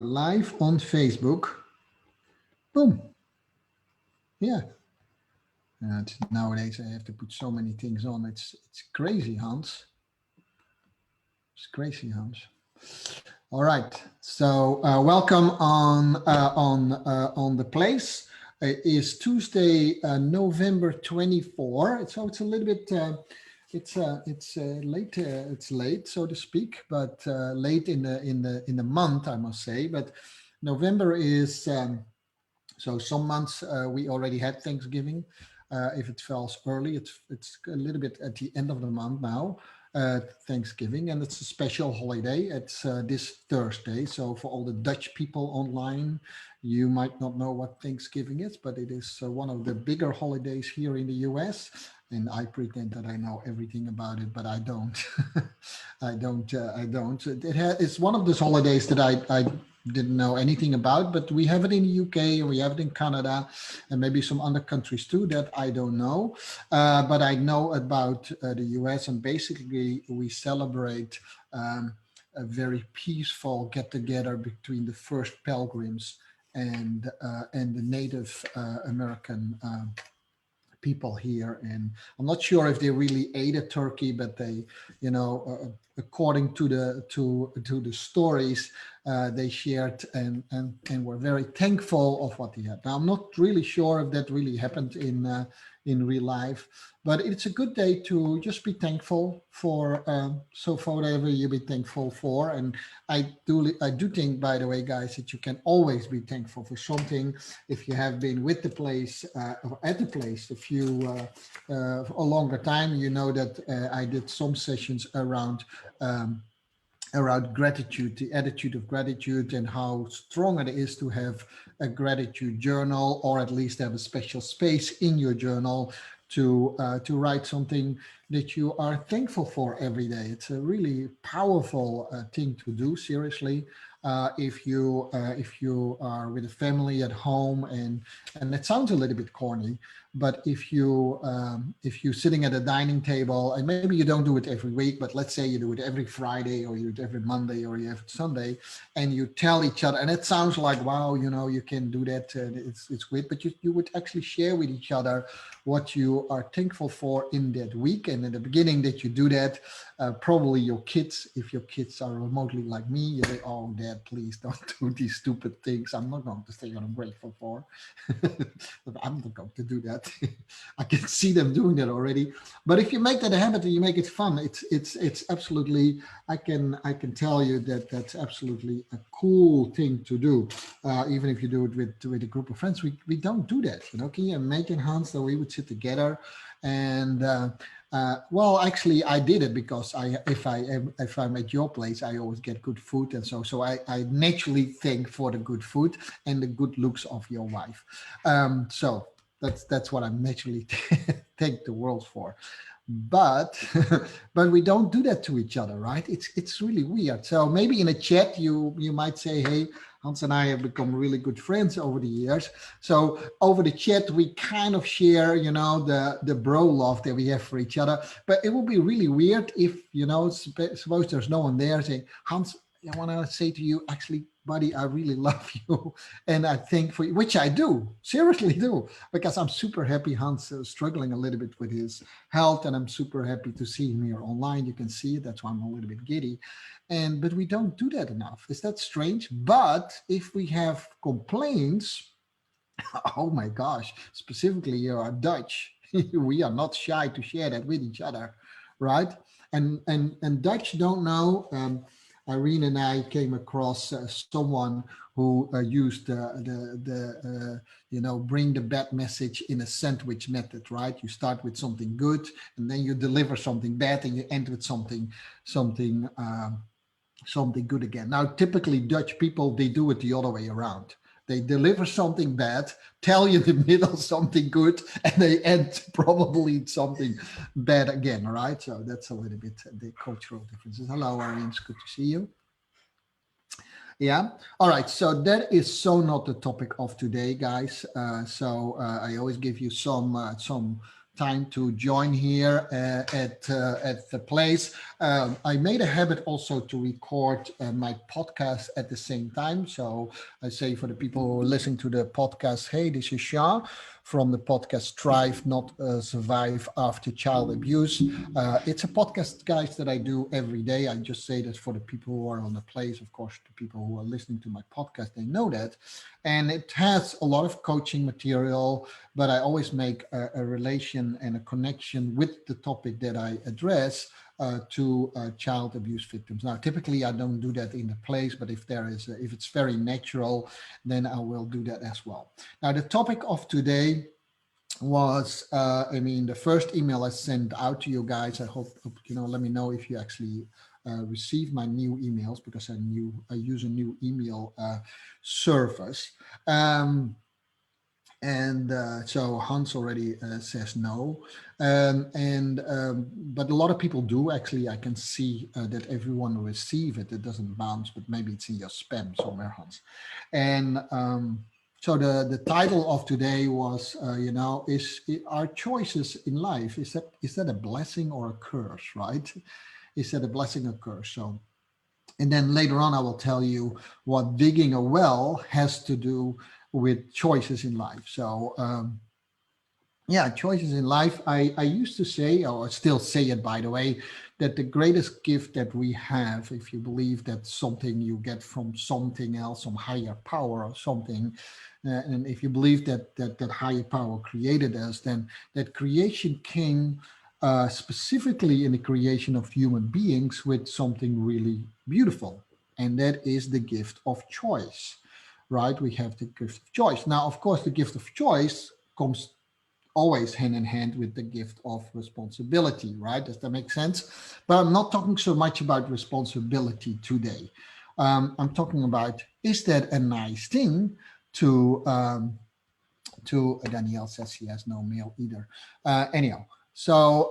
Live on Facebook. Boom. Yeah. Nowadays I have to put so many things on. It's crazy, Hans. It's crazy, Hans. All right. So welcome on the place. It is Tuesday, November 24. So it's a little bit. It's late. It's late, so to speak, but late in the month, I must say. But November is. So some months we already had Thanksgiving. If it falls early, it's a little bit at the end of the month now, Thanksgiving, and it's a special holiday. It's this Thursday. So for all the Dutch people online, you might not know what Thanksgiving is, but it is one of the bigger holidays here in the US. And I pretend that I know everything about it, but I don't. I don't. I don't. It's one of those holidays that I didn't know anything about, but we have it in the UK and we have it in Canada and maybe some other countries too that I don't know. But I know about the US, and basically we celebrate a very peaceful get together between the first pilgrims and the Native American people here. And I'm not sure if they really ate a turkey, but they, according to the stories they shared, and were very thankful of what they had. Now I'm not really sure if that really happened in real life, but it's a good day to just be thankful for so for whatever you be thankful for. And I do think, by the way, guys, that you can always be thankful for something. If you have been with the place or at the place a longer time, you know that I did some sessions um, around gratitude, the attitude of gratitude, and how strong it is to have a gratitude journal, or at least have a special space in your journal to write something that you are thankful for every day. It's a really powerful thing to do. Seriously, if you are with a family at home, and it sounds a little bit corny, but if you're sitting at a dining table, and maybe you don't do it every week, but let's say you do it every Friday, or you do it every Monday, or you have it Sunday, and you tell each other, and it sounds like, wow, you can do that, it's weird, but you would actually share with each other what you are thankful for in that week. And in the beginning that you do that, probably your kids, if your kids are remotely like me, you say, oh, Dad, please don't do these stupid things. I'm not going to say what I'm grateful for. I'm not going to do that. I can see them doing that already. But if you make that a habit and you make it fun, it's absolutely, I can tell you that that's absolutely a cool thing to do. Even if you do it with a group of friends, we don't do that. Can you imagine, Hans, that we would sit together and well, actually, I did it because if I'm at your place, I always get good food, and so I naturally thank for the good food and the good looks of your wife. So that's what I'm naturally thank the world for. But but we don't do that to each other, right? It's really weird. So maybe in a chat you might say, hey, Hans and I have become really good friends over the years. So over the chat, we kind of share, the bro love that we have for each other. But it would be really weird if, suppose there's no one there saying, Hans, I want to say to you, actually, buddy, I really love you. And I think for you, which I do, seriously do, because I'm super happy Hans is struggling a little bit with his health. And I'm super happy to see him here online. You can see it. That's why I'm a little bit giddy. But we don't do that enough. Is that strange? But if we have complaints, oh my gosh, specifically you are Dutch, we are not shy to share that with each other, right? And Dutch don't know. Irene and I came across someone who used bring the bad message in a sandwich method, right? You start with something good, and then you deliver something bad, and you end with something good again. Now, typically Dutch people, they do it the other way around. They deliver something bad, tell you in the middle something good, and they end probably something bad again, right? So that's a little bit the cultural differences. Hello, Irene, it's good to see you. Yeah. All right. So that is not the topic of today, guys. I always give you some time to join here at the place. I made a habit also to record my podcast at the same time. So I say for the people who are listening to the podcast, hey, this is Shah from the podcast Thrive, Not Survive After Child Abuse. It's a podcast, guys, that I do every day. I just say that for the people who are on the place. Of course, the people who are listening to my podcast, they know that. And it has a lot of coaching material, but I always make a relation and a connection with the topic that I address to child abuse victims. Now, typically I don't do that in the place, but if if it's very natural, then I will do that as well. Now, the topic of today was, the first email I sent out to you guys. I hope, let me know if you actually receive my new emails, because I use a new email service. So Hans already says no, but a lot of people do. Actually, I can see that everyone receive it. It doesn't bounce, but maybe it's in your spam somewhere, Hans. And so the title of today was, our choices in life, is that a blessing or a curse, right? Is that a blessing or curse? So, and then later on, I will tell you what digging a well has to do with choices in life. So, choices in life. I used to say, or I still say it, by the way, that the greatest gift that we have, if you believe that something you get from something else, some higher power or something, and if you believe that higher power created us, then that creation came specifically in the creation of human beings with something really beautiful, and that is the gift of choice, right? We have the gift of choice. Now, of course, the gift of choice comes always hand in hand with the gift of responsibility, right? Does that make sense? But I'm not talking so much about responsibility today. I'm talking about, is that a nice thing to Danielle says he has no mail either. Anyhow, so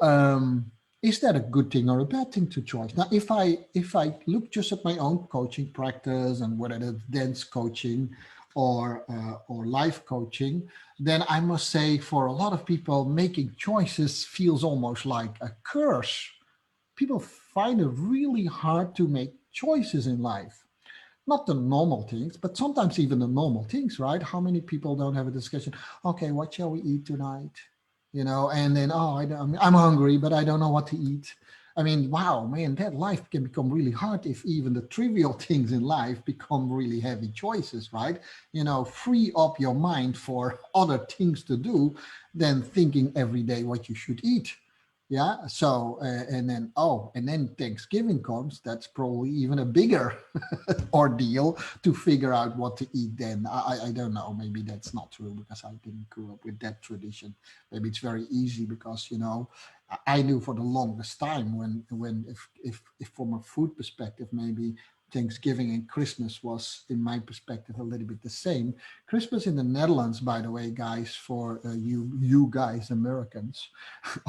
is that a good thing or a bad thing to choose? Now, if I look just at my own coaching practice, and whether it's dance coaching or life coaching, then I must say, for a lot of people, making choices feels almost like a curse. People find it really hard to make choices in life. Not the normal things, but sometimes even the normal things, right? How many people don't have a discussion? Okay, what shall we eat tonight? And then, I'm hungry, but I don't know what to eat. I mean, wow, man, that life can become really hard if even the trivial things in life become really heavy choices, right? Free up your mind for other things to do than thinking every day what you should eat. Yeah. So, and then Thanksgiving comes. That's probably even a bigger ordeal to figure out what to eat then. I don't know. Maybe that's not true, because I didn't grow up with that tradition. Maybe it's very easy because, I knew for the longest time when if from a food perspective, maybe Thanksgiving and Christmas was, in my perspective, a little bit the same. Christmas in the Netherlands, by the way, guys, for you guys Americans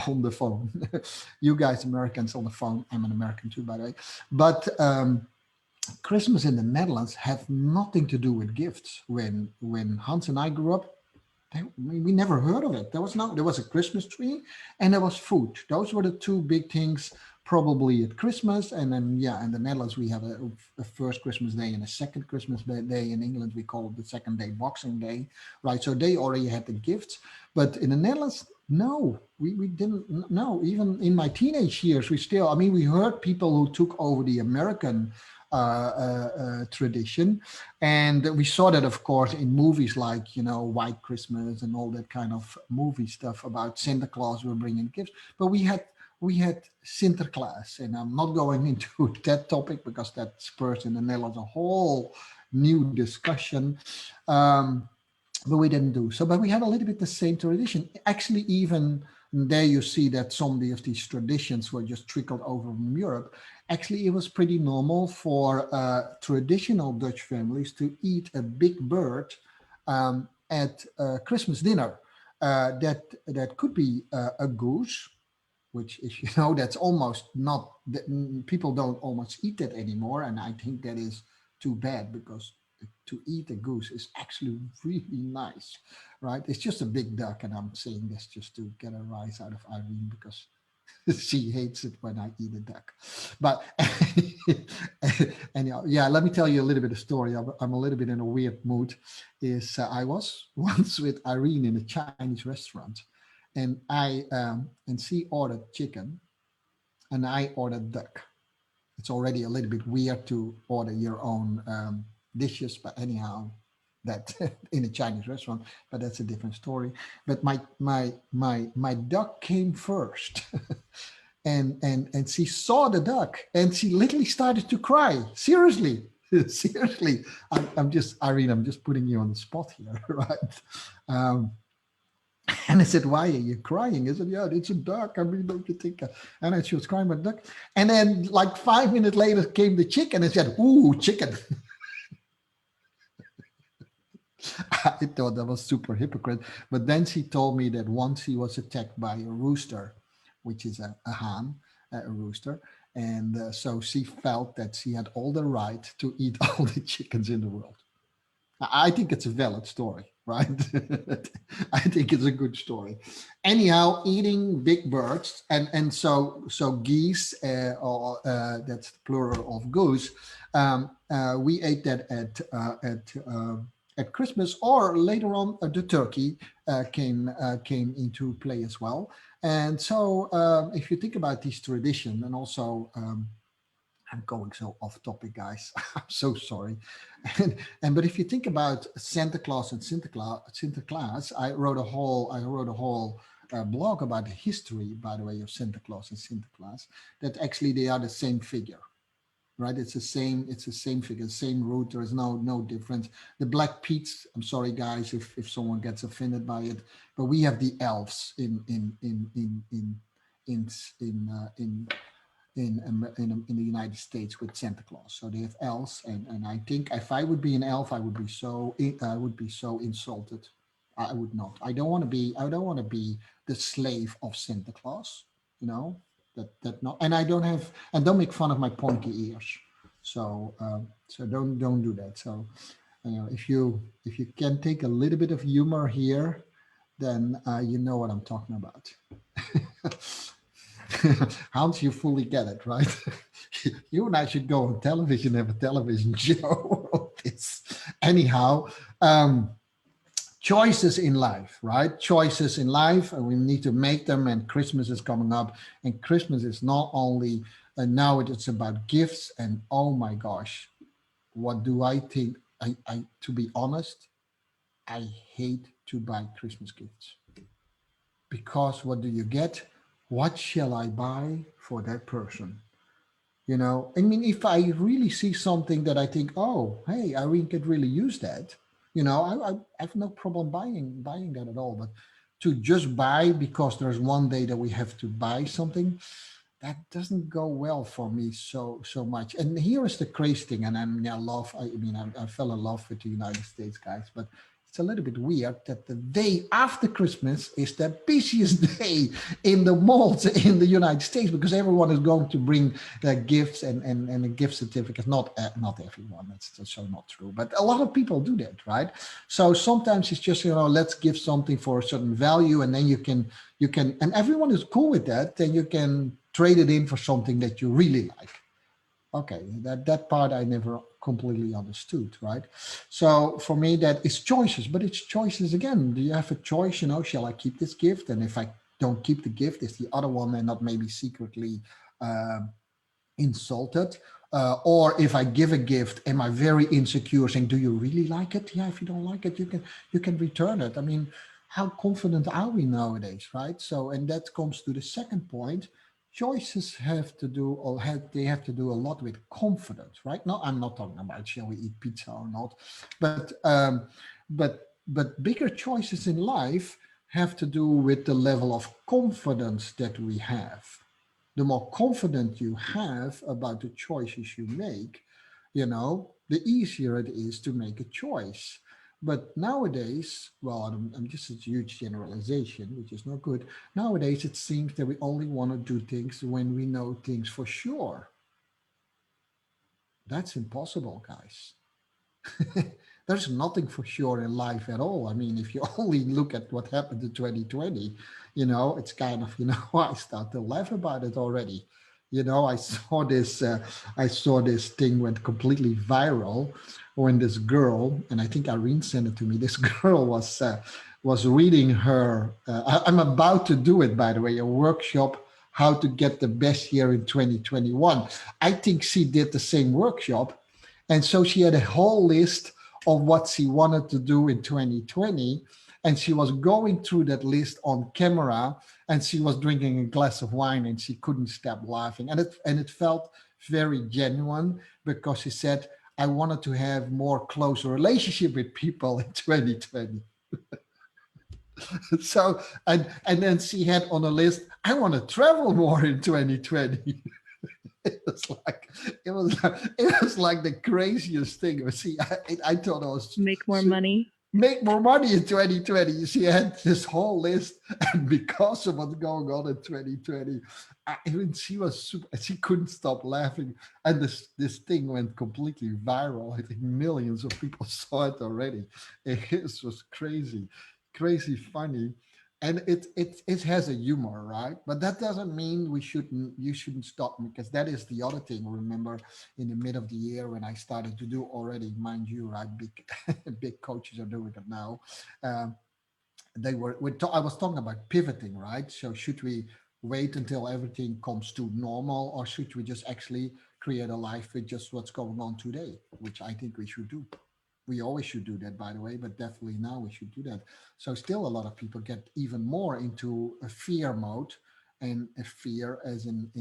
on the phone, you guys Americans on the phone. I'm an American too, by the way. But Christmas in the Netherlands have nothing to do with gifts. When Hans and I grew up, we never heard of it. There was a Christmas tree and there was food. Those were the two big things probably at Christmas. And then, in the Netherlands, we have a first Christmas day and a second Christmas day. In England, we call it the second day Boxing Day, right? So they already had the gifts. But in the Netherlands, no, we didn't know. Even in my teenage years, we heard people who took over the American tradition. And we saw that, of course, in movies like, White Christmas and all that kind of movie stuff about Santa Claus were bringing gifts. But we had Sinterklaas, and I'm not going into that topic because that spurs in the Netherlands a whole new discussion. But we didn't do so. But we had a little bit the same tradition. Actually, even there you see that some of these traditions were just trickled over from Europe. Actually, it was pretty normal for traditional Dutch families to eat a big bird at Christmas dinner. That could be a goose, which is, that's almost not, people don't almost eat that anymore. And I think that is too bad, because to eat a goose is actually really nice, right? It's just a big duck, and I'm saying this just to get a rise out of Irene because she hates it when I eat a duck. But anyhow, yeah, let me tell you a little bit of story. I'm a little bit in a weird mood. I was once with Irene in a Chinese restaurant, and she ordered chicken, and I ordered duck. It's already a little bit weird to order your own dishes, but anyhow, that in a Chinese restaurant, but that's a different story. But my duck came first, and she saw the duck, and she literally started to cry. Seriously, seriously. I'm just Irene. I'm just putting you on the spot here, right? Um, and I said, "Why are you crying?" I said, "Yeah, it's a duck. I mean, don't you think?" And then she was crying about duck. And then, like 5 minutes later, came the chicken and said, "Ooh, chicken." I thought that was super hypocrite. But then she told me that once she was attacked by a rooster, which is a hen, a rooster. And so she felt that she had all the right to eat all the chickens in the world. I think it's a valid story, right? I think it's a good story. Anyhow, eating big birds, and so geese, or that's the plural of goose. We ate that at Christmas, or later on the turkey came into play as well. And so, if you think about this tradition, and also. I'm going so off topic, guys. I'm so sorry. And but if you think about Santa Claus and Sinterklaas, I wrote a whole blog about the history, by the way, of Santa Claus and Sinterklaas. That actually they are the same figure, right? It's the same figure, same root. There is no difference. The Black Pete's. I'm sorry, guys, if someone gets offended by it, but we have the elves in in in the United States with Santa Claus. So they have elves, and I think if I would be an elf, I would be so insulted. I would not. I don't want to be the slave of Santa Claus. You know that not, and I don't have, and don't make fun of my pointy ears. So don't do that. So if you can take a little bit of humor here, then you know what I'm talking about. Hans, you fully get it, right? You and I should go on television, have a television show of this. Anyhow, um, choices in life, right? Choices in life, and we need to make them. And Christmas is coming up, and Christmas is not only now it's about gifts. And oh my gosh, what do I think? I to be honest, I hate to buy Christmas gifts because what do you get? What shall I buy for that person? I mean, if I really see something that I think, oh, hey, Irene could really use that, I have no problem buying that at all. But to just buy because there's one day that we have to buy something, that doesn't go well for me so much. And here is the crazy thing, and I fell in love with the United States, guys, but it's a little bit weird that the day after Christmas is the busiest day in the malls in the United States because everyone is going to bring their gifts and a gift certificate. Not everyone, that's so not true, but a lot of people do that, right? So sometimes it's just let's give something for a certain value, and then you can, and everyone is cool with that. Then you can trade it in for something that you really like. Okay, that part I never completely understood, right? So for me, that is choices, but it's choices again. Do you have a choice? Shall I keep this gift? And if I don't keep the gift, is the other one and not maybe secretly uh, insulted? Or if I give a gift, am I very insecure, saying, "Do you really like it?" Yeah, if you don't like it, you can return it. I mean, how confident are we nowadays, right? So, and that comes to the second point. Choices have to do, or they have to do a lot with confidence, right? No, I'm not talking about shall we eat pizza or not, but bigger choices in life have to do with the level of confidence that we have. The more confident you have about the choices you make, the easier it is to make a choice. But nowadays, well, I'm just a huge generalization, which is not good. Nowadays, it seems that we only want to do things when we know things for sure. That's impossible, guys. There's nothing for sure in life at all. I mean, if you only look at what happened in 2020, it's kind of, I start to laugh about it already. I saw this thing went completely viral when this girl, and I think Irene sent it to me. This girl was reading her. I'm about to do it, by the way, a workshop how to get the best year in 2021. I think she did the same workshop, and so she had a whole list of what she wanted to do in 2020. And she was going through that list on camera, and she was drinking a glass of wine, and she couldn't stop laughing. And it felt very genuine, because she said, I wanted to have more closer relationship with people in 2020. So, and then she had on a list, I want to travel more in 2020. It was like it was like the craziest thing. See, I thought I was Make more money. make more money in 2020. She had this whole list, and because of what's going on in 2020, even she was she couldn't stop laughing, and this thing went completely viral. I think millions of people saw it already. It was crazy funny, and it has a humor, right? But that doesn't mean you shouldn't stop, because that is the other thing. Remember, in the mid of the year when I started to do already, mind you, right, big big coaches are doing it now. Um, I was talking about pivoting, right? So should we wait until everything comes to normal, or should we just actually create a life with just what's going on today, which I think we should do. We always should do that, by the way, but definitely now we should do that. So still a lot of people get even more into a fear mode, and a fear as in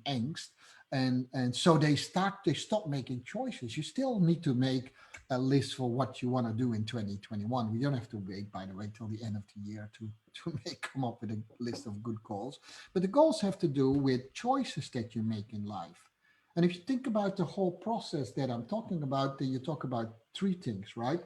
angst. And so they stop making choices. You still need to make a list for what you want to do in 2021. We don't have to wait, by the way, till the end of the year to come up with a list of good goals. But the goals have to do with choices that you make in life. And if you think about the whole process that I'm talking about, then you talk about three things, right?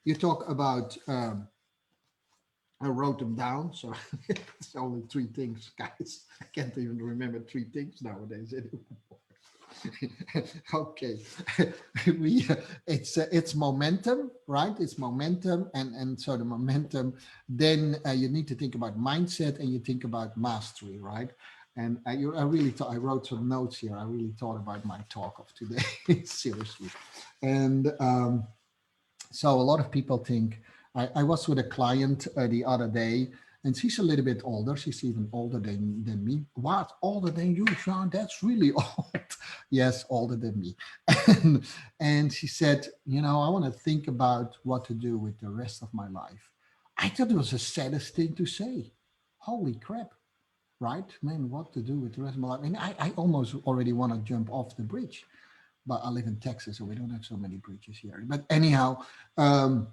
You talk about, I wrote them down, so it's only three things, guys. I can't even remember three things nowadays anymore. Okay, it's momentum, right? It's momentum, and so the momentum. Then you need to think about mindset, and you think about mastery, right? And I really thought, I wrote some notes here. I really thought about my talk of today, seriously. And so a lot of people think, I was with a client the other day, and she's a little bit older. She's even older than me. What? Older than you, Sean? That's really old. Yes, older than me. And, and she said, I want to think about what to do with the rest of my life. I thought it was the saddest thing to say. Holy crap, right? Man, what to do with the rest of my life? I mean, I almost already want to jump off the bridge, but I live in Texas, so we don't have so many bridges here. But anyhow, um,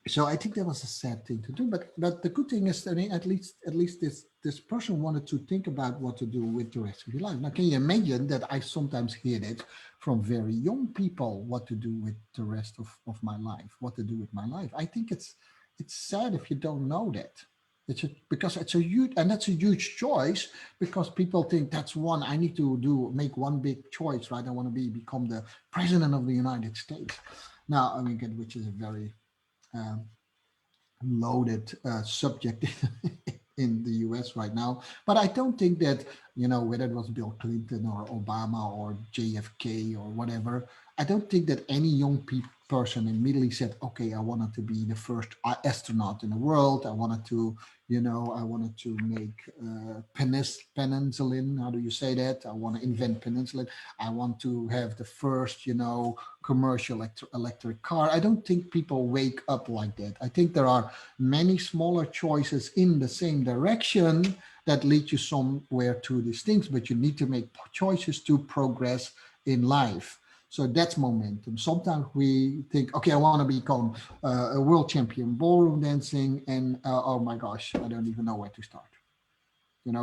so I think that was a sad thing to do. But the good thing is that, I mean, at least this person wanted to think about what to do with the rest of your life. Now, can you imagine that I sometimes hear that from very young people, what to do with the rest of my life, what to do with my life? I think it's sad if you don't know that. Because it's a huge, and that's a huge choice, because people think that's one, I need to make one big choice, right? I want to become the president of the United States. Now, I mean, which is a very um, loaded subject in the US right now. But I don't think that, whether it was Bill Clinton or Obama or JFK or whatever, I don't think that any young person immediately said, okay, I wanted to be the first astronaut in the world. I wanted to make penicillin. How do you say that? I want to invent penicillin. I want to have the first, commercial electric car. I don't think people wake up like that. I think there are many smaller choices in the same direction that lead you somewhere to these things, but you need to make choices to progress in life. So that's momentum. Sometimes we think, okay, I want to become a world champion ballroom dancing, and oh my gosh, I don't even know where to start.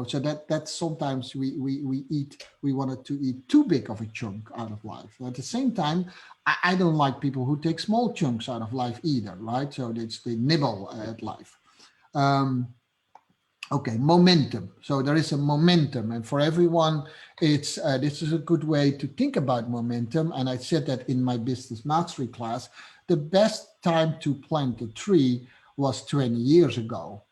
So that's sometimes we wanted to eat too big of a chunk out of life. At the same time, I don't like people who take small chunks out of life either, right? So they nibble at life. Um, Okay, momentum. So there is a momentum, and for everyone, it's this is a good way to think about momentum. And I said that in my business mastery class, the best time to plant a tree was 20 years ago,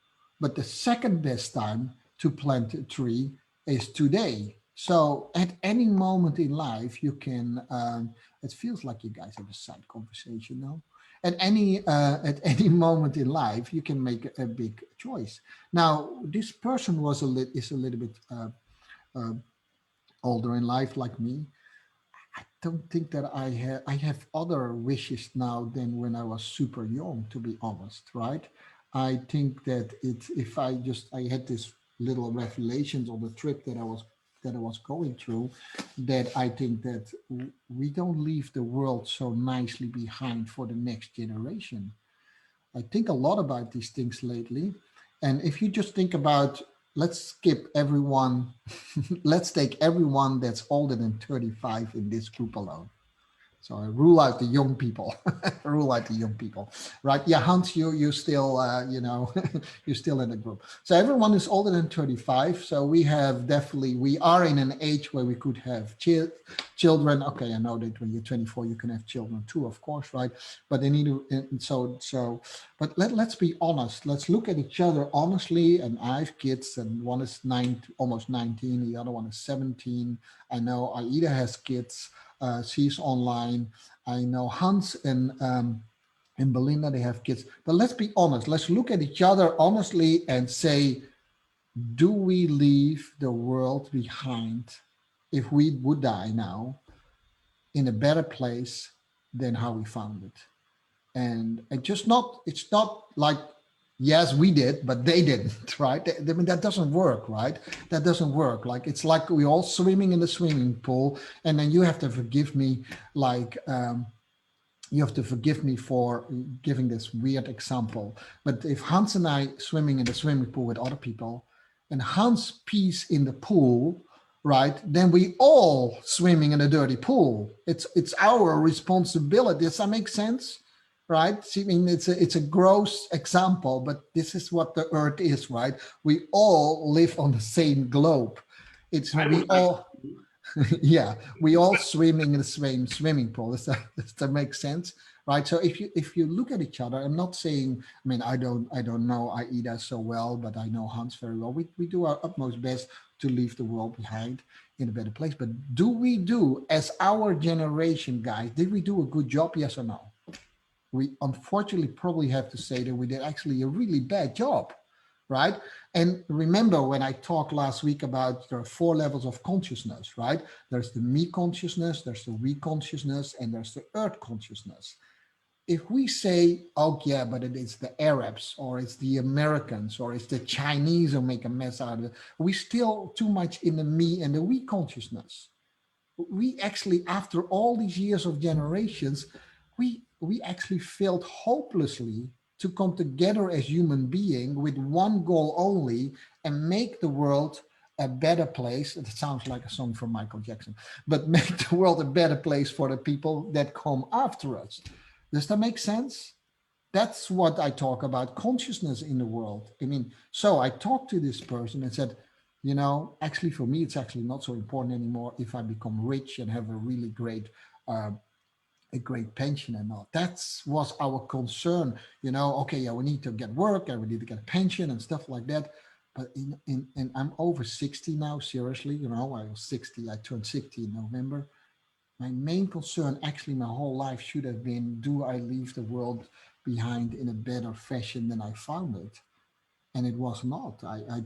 but the second best time to plant a tree is today. So at any moment in life, you can. It feels like you guys have a side conversation now. At any moment in life, you can make a big choice. Now, this person is a little bit uh, older in life, like me. I don't think that I have other wishes now than when I was super young, to be honest, right? I think that it's if I had this little revelations on the trip that I was going through, that I think that we don't leave the world so nicely behind for the next generation. I think a lot about these things lately. And if you just think about, let's skip everyone, let's take everyone that's older than 35 in this group alone. So I rule out the young people, rule out the young people, right? Yeah, Hans, you still, you're still in the group. So everyone is older than 35. So we are in an age where we could have children. Okay, I know that when you're 24, you can have children too, of course, right? But they need to, and but let's be honest. Let's look at each other honestly. And I have kids, and one is almost 19, the other one is 17. I know Aida has kids. She's online. I know Hans and Belinda, they have kids. But let's be honest. Let's look at each other honestly and say, do we leave the world behind if we would die now in a better place than how we found it? And it's not like, yes, we did, but they didn't, right? I mean, that doesn't work, right? That doesn't work. Like, it's like we're all swimming in the swimming pool, and then you have to forgive me, like, you have to forgive me for giving this weird example. But if Hans and I swimming in the swimming pool with other people, and Hans pees in the pool, right? Then we all swimming in a dirty pool. It's our responsibility. Does that make sense? Right? I mean, it's a gross example, but this is what the earth is, right? We all live on the same globe. It's we all yeah, we all swimming in the same swimming pool. Does that make sense? Right. So if you look at each other, I'm not saying, I mean, I don't know Aida so well, but I know Hans very well. We do our utmost best to leave the world behind in a better place. But do we do, as our generation, guys, did we do a good job? Yes or no? We unfortunately probably have to say that we did actually a really bad job, right? And remember when I talked last week about there are four levels of consciousness, right? There's the me consciousness, there's the we consciousness, and there's the earth consciousness. If we say, oh yeah, but it is the Arabs or it's the Americans or it's the Chinese who make a mess out of it, we still too much in the me and the we consciousness. We actually, after all these years of generations, we actually failed hopelessly to come together as human being with one goal only and make the world a better place. It sounds like a song from Michael Jackson, but make the world a better place for the people that come after us. Does that make sense? That's what I talk about, consciousness in the world. I mean, so I talked to this person and said, actually for me, it's actually not so important anymore if I become rich and have uh, a great pension and all. That was our concern. Okay, yeah, we need to get work and we need to get a pension and stuff like that. But and I'm over 60 now, seriously. I was 60, I turned 60 in November. My main concern, actually, my whole life should have been, do I leave the world behind in a better fashion than I found it? And it was not. I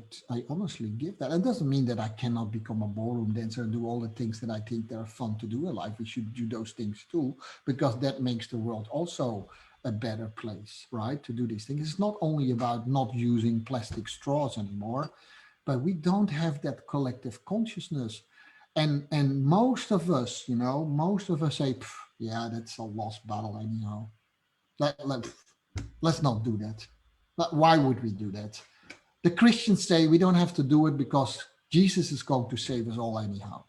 honestly give that. It doesn't mean that I cannot become a ballroom dancer and do all the things that I think that are fun to do in life. We should do those things too, because that makes the world also a better place, right? To do these things. It's not only about not using plastic straws anymore, but we don't have that collective consciousness. And most of us say, yeah, that's a lost battle anyhow. Let's not do that. But why would we do that? The Christians say we don't have to do it because Jesus is going to save us all anyhow.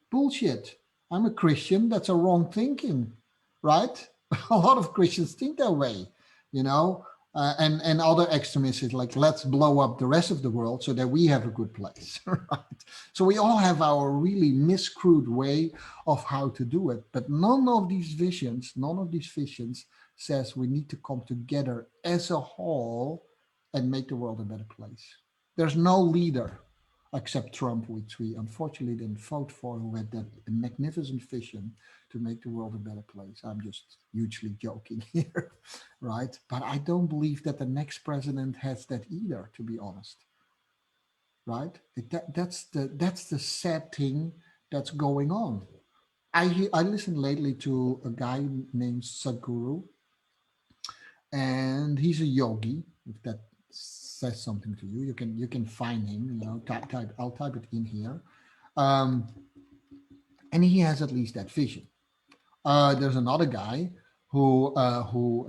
Bullshit. I'm a Christian. That's a wrong thinking, right? A lot of Christians think that way, you know. And other extremists is like, let's blow up the rest of the world so that we have a good place. Right? So we all have our really miscrewed way of how to do it. But none of these visions says we need to come together as a whole and make the world a better place. There's no leader except Trump, which we unfortunately didn't vote for, who had that magnificent vision to make the world a better place. I'm just hugely joking here, right? But I don't believe that the next president has that either, to be honest, right? That's the sad thing that's going on. I listened lately to a guy named Sadhguru, and he's a yogi. If that says something to you, you can find him. I'll type it in here, um, and he has at least that vision. There's another guy who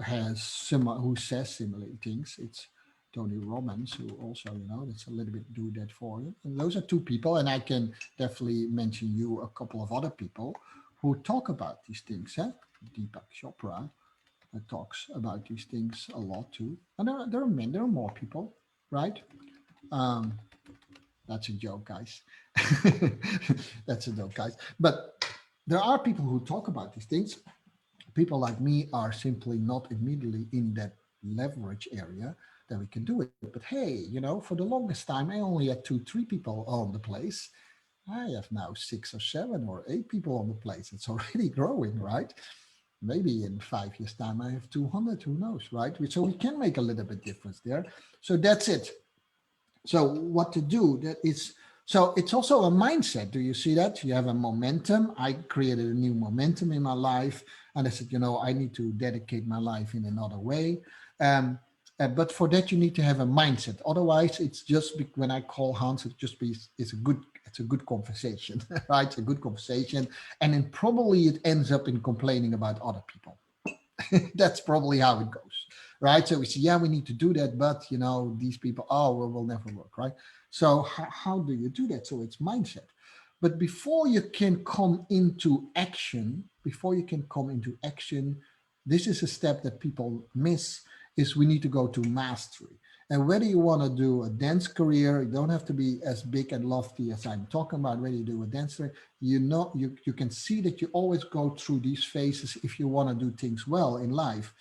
says similar things. It's Tony Robbins, who also, that's a little bit do that for you. And those are two people, and I can definitely mention you a couple of other people who talk about these things. Deepak Chopra talks about these things a lot too. And there are more people, right? Um, that's a joke, guys. That's a joke, guys. But there are people who talk about these things. People like me are simply not immediately in that leverage area that we can do it. But hey, for the longest time, I only had 2, 3 people on the place. I have now 6 or 7 or 8 people on the place. It's already growing, right? Maybe in 5 years' time, I have 200, who knows, right? So we can make a little bit difference there. So that's it. So what to do, so it's also a mindset. Do you see that? You have a momentum. I created a new momentum in my life. And I said, I need to dedicate my life in another way. But for that, you need to have a mindset. Otherwise, it's just when I call Hans, it's a good conversation, right? It's a good conversation. And then probably it ends up in complaining about other people. That's probably how it goes, right? So we say, yeah, we need to do that, but these people, will never work, right? So how do you do that? So it's mindset. But before you can come into action, this is a step that people miss, is we need to go to mastery. And whether you want to do a dance career, you don't have to be as big and lofty as I'm talking about. Whether you do a dance career, you can see that you always go through these phases if you want to do things well in life.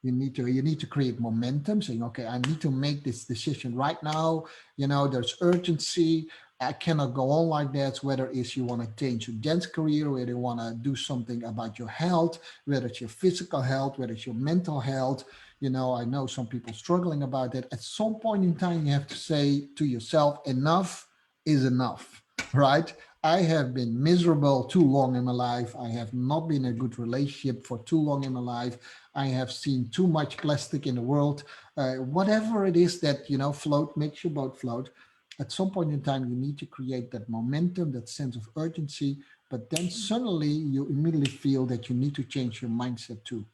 You need to create momentum, saying, okay, I need to make this decision right now. There's urgency. I cannot go on like that. Whether it's you want to change your dance career, whether you want to do something about your health, whether it's your physical health, whether it's your mental health. I know some people struggling about that. At some point in time, you have to say to yourself, enough is enough, right? I have been miserable too long in my life. I have not been in a good relationship for too long in my life. I have seen too much plastic in the world. Whatever it is that, makes your boat float. At some point in time, you need to create that momentum, that sense of urgency. But then suddenly you immediately feel that you need to change your mindset too,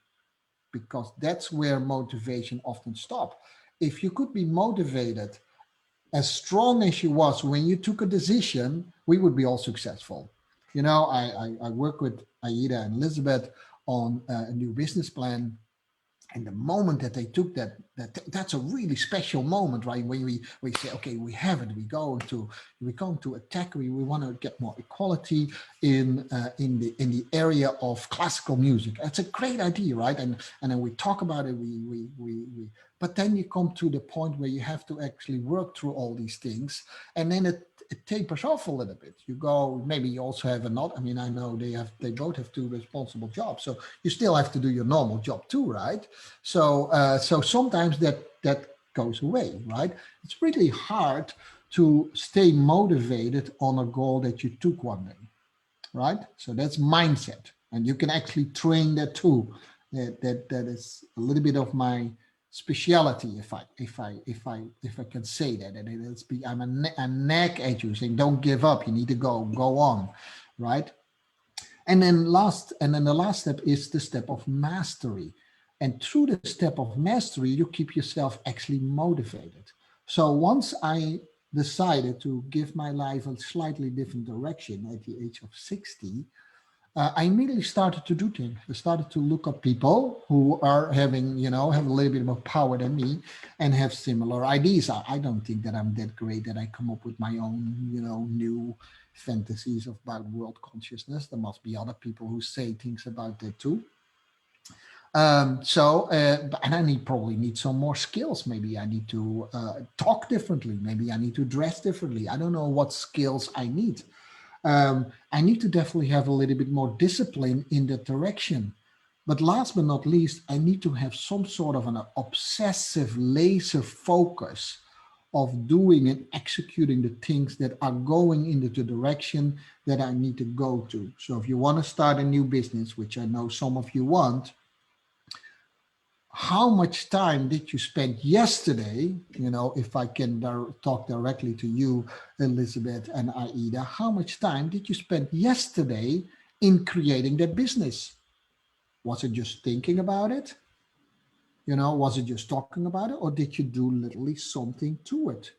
because that's where motivation often stops. If you could be motivated as strong as you was when you took a decision, we would be all successful. I work with Aida and Elizabeth on a new business plan. And the moment that they took that's a really special moment, right? When we say, okay, we have it. We go to attack. We want to get more equality in the area of classical music. That's a great idea, right? And then we talk about it. But then you come to the point where you have to actually work through all these things, and then it tapers off a little bit. You go, maybe you also have I know they both have 2 responsible jobs, so you still have to do your normal job too, right? So sometimes that goes away, right? It's really hard to stay motivated on a goal that you took one day, right? So that's mindset, and you can actually train that too. That is a little bit of my speciality, if I can say that. And I'm a nag at you, saying don't give up. You need to go on, right? And then the last step is the step of mastery. And through the step of mastery, you keep yourself actually motivated. So once I decided to give my life a slightly different direction at the age of 60, I immediately started to do things. I started to look up people who are having, have a little bit more power than me and have similar ideas. I don't think that I'm that great that I come up with my own, new fantasies about world consciousness. There must be other people who say things about that too. And I probably need some more skills. Maybe I need to talk differently. Maybe I need to dress differently. I don't know what skills I need. I need to definitely have a little bit more discipline in that direction. But last but not least, I need to have some sort of an obsessive laser focus of doing and executing the things that are going into the direction that I need to go to. So if you want to start a new business, which I know some of you want, how much time did you spend yesterday? If I can talk directly to you, Elizabeth and Aida, how much time did you spend yesterday in creating that business? Was it just thinking about it? Was it just talking about it? Or did you do literally something to it?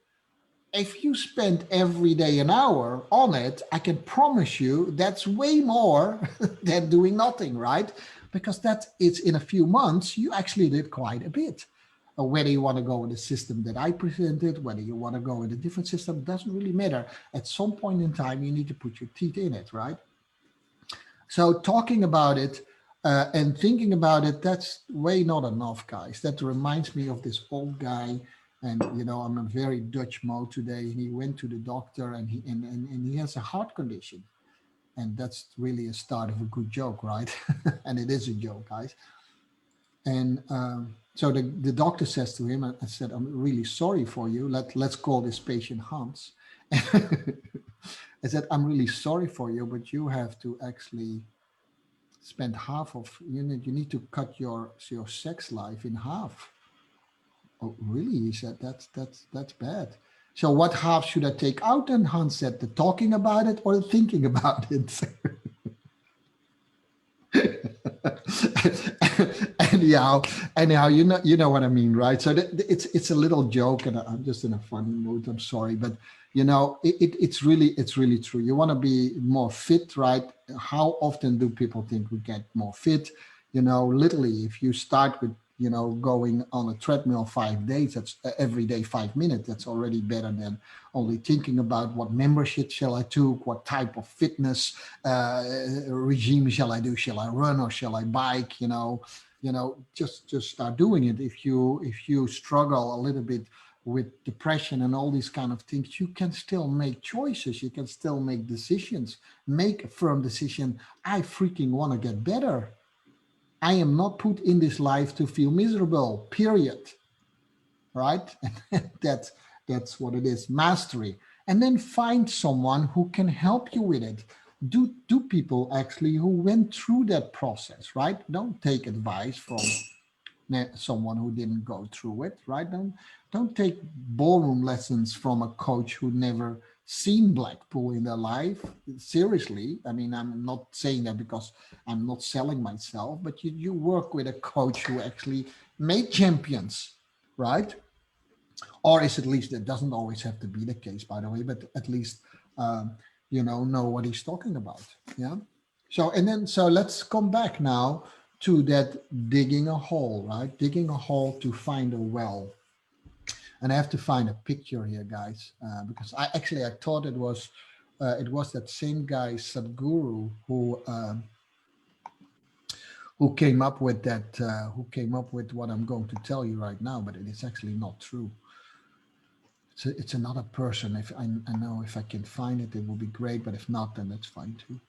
If you spend every day an hour on it, I can promise you that's way more than doing nothing, right? Because it's in a few months, you actually did quite a bit. Whether you want to go with the system that I presented, whether you want to go with a different system, doesn't really matter. At some point in time, you need to put your teeth in it, right? So talking about it and thinking about it, that's way not enough, guys. That reminds me of this old guy. And I'm in a very Dutch mode today. He went to the doctor and he has a heart condition. And that's really a start of a good joke, right? And it is a joke, guys. And so the doctor says to him, I said, I'm really sorry for you. Let's call this patient Hans. I said, I'm really sorry for you, but you have to actually spend half of, you need to cut your sex life in half. Oh, really? He said, that's bad. So what half should I take out? And Hans said, the talking about it or the thinking about it? anyhow, you know what I mean, right? So it's a little joke, and I'm just in a funny mood. I'm sorry, but it's really true. You want to be more fit, right? How often do people think we get more fit? Literally, if you start with going on a treadmill 5 days, that's every day 5 minutes, that's already better than only thinking about what membership shall I take, what type of fitness regime shall I do, shall I run or shall I bike, just start doing it. If you struggle a little bit with depression and all these kind of things, you can still make choices, you can still make decisions, make a firm decision. I freaking want to get better. I am not put in this life to feel miserable, period. Right? That's what it is, mastery. And then find someone who can help you with it. Do people actually who went through that process, right? Don't take advice from someone who didn't go through it, right? Don't take ballroom lessons from a coach who never seen Blackpool in their life. Seriously, I mean, I'm not saying that because I'm not selling myself, but you work with a coach who actually made champions, right? Or is at least, it doesn't always have to be the case, by the way, but at least know what he's talking about. Yeah. So let's come back now to that digging a hole, right? Digging a hole to find a well. And I have to find a picture here, guys, because I thought it was that same guy Sadhguru who came up with that, who came up with what I'm going to tell you right now, but it is actually not true. So it's another person. If I know if I can find it, it will be great. But if not, then that's fine too,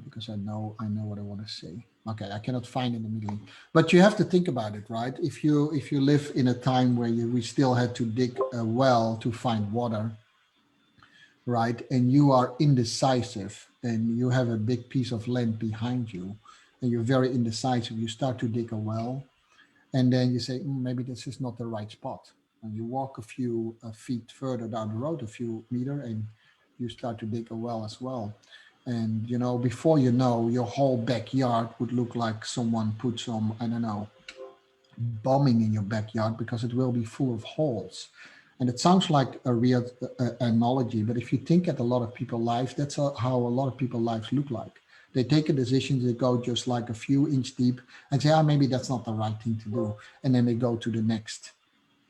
because I know what I want to say. Okay, I cannot find it immediately, but you have to think about it, right? If you live in a time where we still had to dig a well to find water, right? And you are indecisive, and you have a big piece of land behind you, and you're very indecisive. You start to dig a well, and then you say, maybe this is not the right spot. And you walk a few feet further down the road, a few meters, and you start to dig a well as well. And, before you know, your whole backyard would look like someone put some, I don't know, bombing in your backyard, because it will be full of holes. And it sounds like a weird analogy, but if you think at a lot of people's lives, that's how a lot of people's lives look like. They take a decision to go just like a few inch deep and say, ah, maybe that's not the right thing to do. And then they go to the next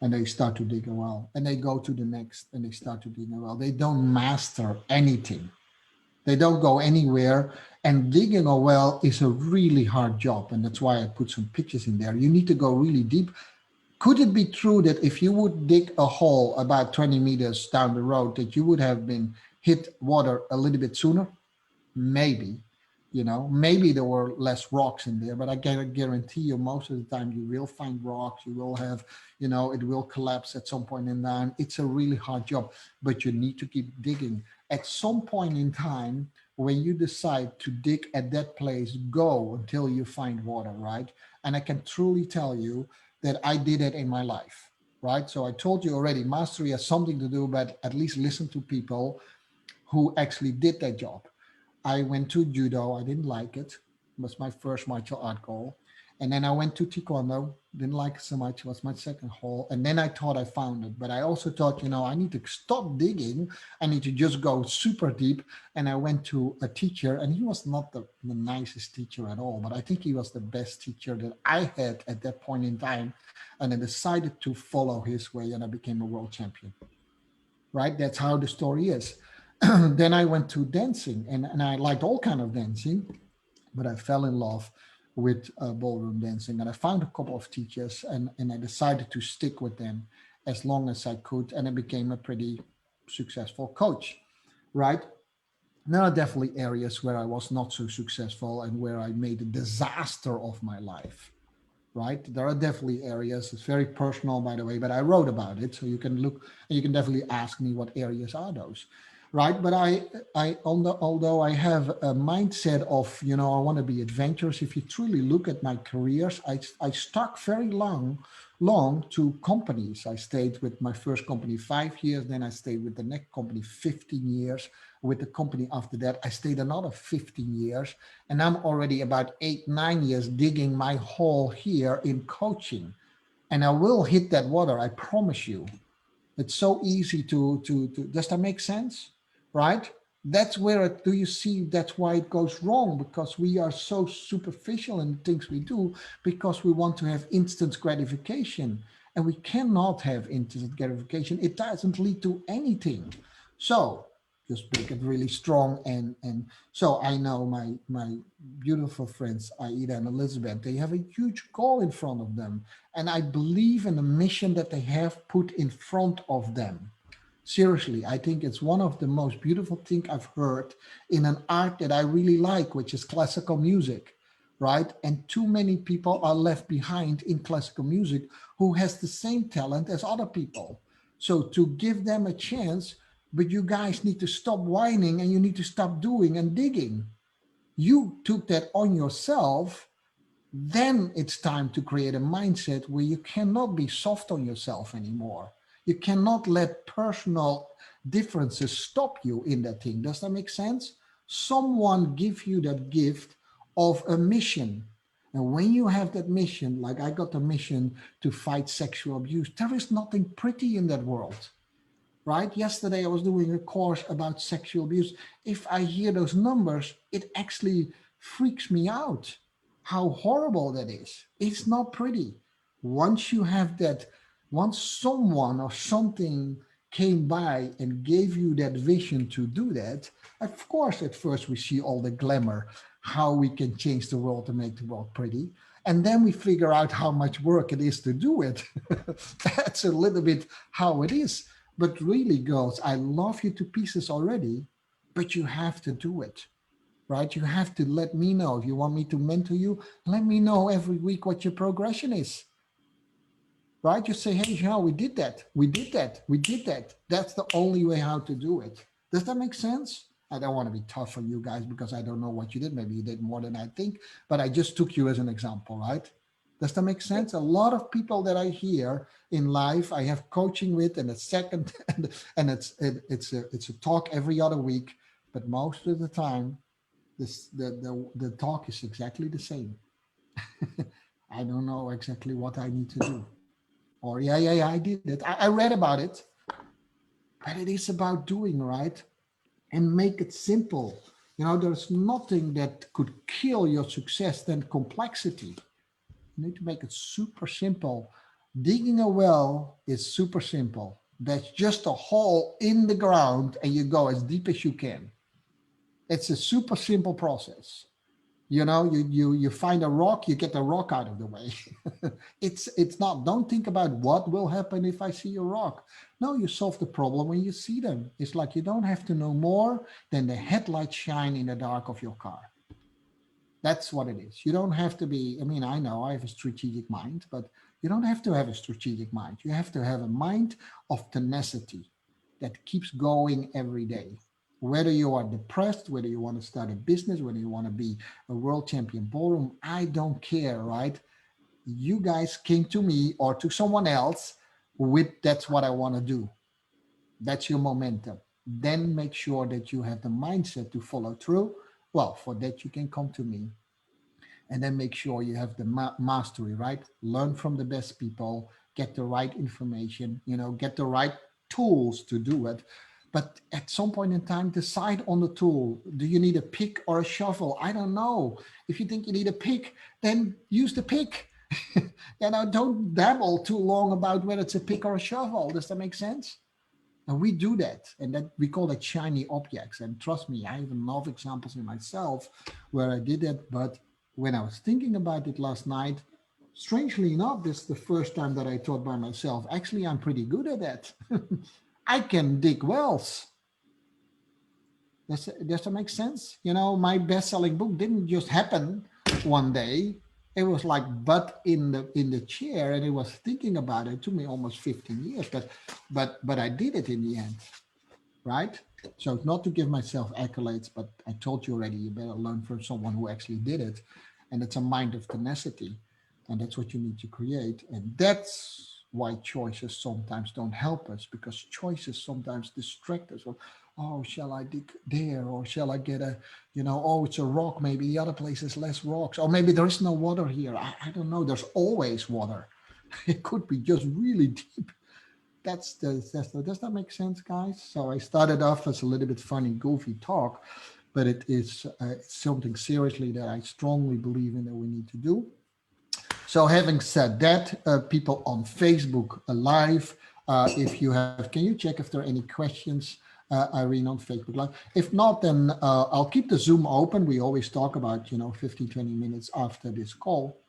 and they start to dig a well. And they go to the next and they start to dig a well. They don't master anything. They don't go anywhere. And digging a well is a really hard job. And that's why I put some pictures in there. You need to go really deep. Could it be true that if you would dig a hole about 20 meters down the road, that you would have been hit water a little bit sooner? Maybe, maybe there were less rocks in there, but I can guarantee you most of the time you will find rocks, you will have, it will collapse at some point in time. It's a really hard job, but you need to keep digging. At some point in time, when you decide to dig at that place, go until you find water, right? And I can truly tell you that I did it in my life, right? So I told you already, mastery has something to do, but at least listen to people who actually did that job. I went to judo. I didn't like it. It was my first martial art goal. And then I went to taekwondo. Didn't like it so much. It was my second goal. And then I thought I found it. But I also thought, I need to stop digging. I need to just go super deep. And I went to a teacher, and he was not the nicest teacher at all. But I think he was the best teacher that I had at that point in time. And I decided to follow his way, and I became a world champion. Right? That's how the story is. Then I went to dancing, and I liked all kind of dancing, but I fell in love with ballroom dancing, and I found a couple of teachers, and I decided to stick with them as long as I could, and I became a pretty successful coach, right? There are definitely areas where I was not so successful and where I made a disaster of my life, right? There are definitely areas, it's very personal, by the way, but I wrote about it, so you can look, and you can definitely ask me what areas are those. Right, but although I have a mindset of, I want to be adventurous. If you truly look at my careers, I stuck very long to companies. I stayed with my first company 5 years, then I stayed with the next company 15 years. With the company after that, I stayed another 15 years, and I'm already about 8-9 years digging my hole here in coaching, and I will hit that water. I promise you. It's so easy to does that make sense? Right? That's where do you see that's why it goes wrong, because we are so superficial in the things we do because we want to have instant gratification, and we cannot have instant gratification. It doesn't lead to anything. So just make it really strong, and so I know my beautiful friends Aida and Elizabeth, they have a huge goal in front of them, and I believe in the mission that they have put in front of them. Seriously, I think it's one of the most beautiful things I've heard in an art that I really like, which is classical music, right? And too many people are left behind in classical music who has the same talent as other people. So to give them a chance, but you guys need to stop whining and you need to stop doing and digging. You took that on yourself. Then it's time to create a mindset where you cannot be soft on yourself anymore. You cannot let personal differences stop you in that thing. Does that make sense? Someone give you that gift of a mission. And when you have that mission, like I got the mission to fight sexual abuse, there is nothing pretty in that world, right? Yesterday I was doing a course about sexual abuse. If I hear those numbers, it actually freaks me out how horrible that is. It's not pretty. Once you have that, once someone or something came by and gave you that vision to do that, of course, at first we see all the glamour, how we can change the world to make the world pretty. And then we figure out how much work it is to do it. That's a little bit how it is. But really, girls, I love you to pieces already, but you have to do it, right? You have to let me know. If you want me to mentor you, let me know every week what your progression is, right? You say, hey, Jean, we did that. We did that. We did that. That's the only way how to do it. Does that make sense? I don't want to be tough on you guys because I don't know what you did. Maybe you did more than I think, but I just took you as an example, right? Does that make sense? A lot of people that I hear in life, I have coaching with, and a second, and it's a talk every other week, but most of the time, the talk is exactly the same. I don't know exactly what I need to do. Or yeah, I did it. I read about it, but it is about doing, right? And make it simple. You know, there's nothing that could kill your success than complexity. You need to make it super simple. Digging a well is super simple. That's just a hole in the ground and you go as deep as you can. It's a super simple process. You know, you find a rock, you get the rock out of the way. It's not, don't think about what will happen if I see a rock. No, you solve the problem when you see them. It's like you don't have to know more than the headlights shine in the dark of your car. That's what it is. You don't have to be, I mean, I know I have a strategic mind, but you don't have to have a strategic mind. You have to have a mind of tenacity that keeps going every day. Whether you are depressed, whether you want to start a business, whether you want to be a world champion ballroom, I don't care, right? You guys came to me or to someone else with that's what I want to do. That's your momentum. Then make sure that you have the mindset to follow through. Well, for that, you can come to me, and then make sure you have the mastery, right? Learn from the best people, get the right information, you know, get the right tools to do it. But at some point in time, decide on the tool. Do you need a pick or a shovel? I don't know. If you think you need a pick, then use the pick. You know, don't dabble too long about whether it's a pick or a shovel. Does that make sense? And we do that, and that we call it shiny objects. And trust me, I have enough examples in myself where I did that. But when I was thinking about it last night, strangely enough, this is the first time that I thought by myself, actually, I'm pretty good at that. I can dig wells. Does that make sense? You know, my best-selling book didn't just happen one day. It was like butt in the chair, and it was thinking about it. It took me almost 15 years, but I did it in the end, right? So not to give myself accolades, but I told you already, you better learn from someone who actually did it, and it's a mind of tenacity, and that's what you need to create, and that's why choices sometimes don't help us, because choices sometimes distract us. Well, oh, shall I dig there, or shall I get a, you know, oh, it's a rock, maybe the other place is less rocks, or maybe there is no water here. I don't know. There's always water. It could be just really deep. Does that make sense, guys? So I started off as a little bit funny, goofy talk, but it is something seriously that I strongly believe in that we need to do. So having said that, people on Facebook Live, if you have, can you check if there are any questions, Irene, on Facebook Live? If not, then I'll keep the Zoom open. We always talk about, 15, 20 minutes after this call,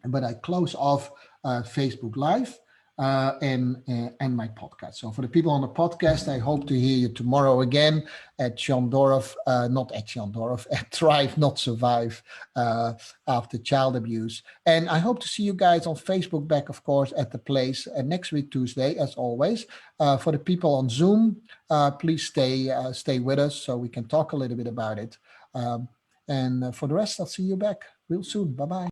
but I close off Facebook Live and my podcast. So for the people on the podcast, I hope to hear you tomorrow again at Sjandorf, not at Sjandorf, at Thrive Not Survive after child abuse. And I hope to see you guys on Facebook back, of course, at the place next week, Tuesday, as always. For the people on Zoom, please stay with us so we can talk a little bit about it. And for the rest, I'll see you back real soon. Bye-bye.